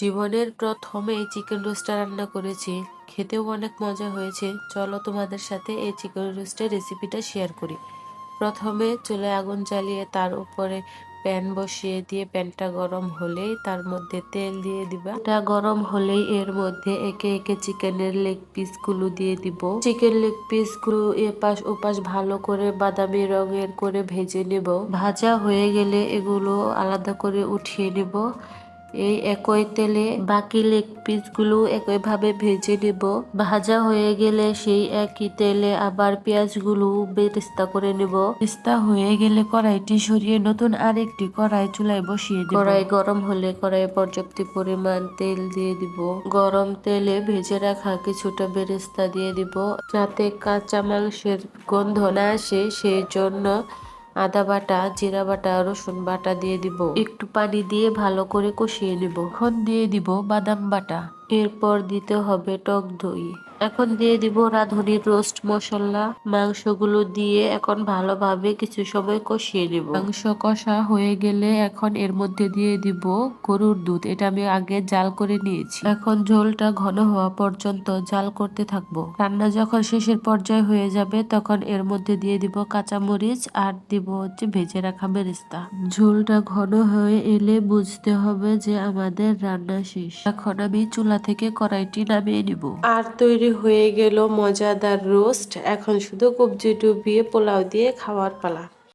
জীবনের প্রথমেই চিকেন রোস্টটা রান্না করেছি, খেতেও অনেক মজা হয়েছে। চলো তোমাদের সাথে এই চিকেন রোস্টের রেসিপিটা শেয়ার করি। প্রথমে চুলায় আগুন জ্বালিয়ে তার উপরে প্যান বসিয়ে দিয়ে প্যানটা গরম হলেই তার মধ্যে তেল দিয়ে দিবা। এটা গরম হলেই এর মধ্যে একে একে চিকেনের লেগ পিসগুলো দিয়ে দিব। চিকেন লেগ পিসগুলো এপাশ ওপাশ ভালো করে বাদামি রঙের করে ভেজে নেব। ভাজা হয়ে গেলে এগুলো আলাদা করে উঠিয়ে নেব। এই একই তেলে বাকি লেগ পিসগুলো একইভাবে ভেজে নেব। ভাজা হয়ে গেলে সেই একই তেলে আবার পেঁয়াজগুলো বেরেস্তা করে নেব। বেরেস্তা হয়ে গেলে কড়াইটি সরিয়ে নতুন আরেকটি কড়াই চুলায় বসিয়ে দেব। কড়াই গরম হলে কড়াইয়ে পর্যাপ্ত পরিমাণ তেল দিয়ে দিব। গরম তেলে ভেজে রাখা কিছুটা বেরেস্তা দিয়ে দিব, যাতে কাঁচা মাংসের গন্ধ না আসে সেই জন্য আদা বাটা, জিরা বাটা, রসুন বাটা দিয়ে দিব। একটু পানি দিয়ে ভালো করে কষিয়ে নেব। এখন দিয়ে দিব বাদাম বাটা, এরপর দিতে হবে টক দই। এখন দিয়ে দিব রাঁধুনির রোস্ট মশলা। মাংসগুলো দিয়ে এখন ভালোভাবে কিছু সময় কষিয়ে নেব। মাংস কষা হয়ে গেলে এখন এর মধ্যে দিয়ে দিব গরুর দুধ। এটা আমি আগে জাল করে নিয়েছি। এখন ঝোলটা ঘন হওয়া পর্যন্ত জাল করতে থাকবো। রান্না যখন শেষের পর্যায়ে হয়ে যাবে তখন এর মধ্যে দিয়ে দিব কাঁচামরিচ আর দিব হচ্ছে ভেজে রাখা বেরেস্তা। ঝোলটা ঘন হয়ে এলে বুঝতে হবে যে আমাদের রান্না শেষ। এখন আমি চুলা থেকে কড়াইটি নামিয়ে নিব। আর তৈরি হয়ে গেল মজাদার রোস্ট। এখন শুধু কবজি ডুবিয়ে পোলাও দিয়ে খাওয়ার পালা।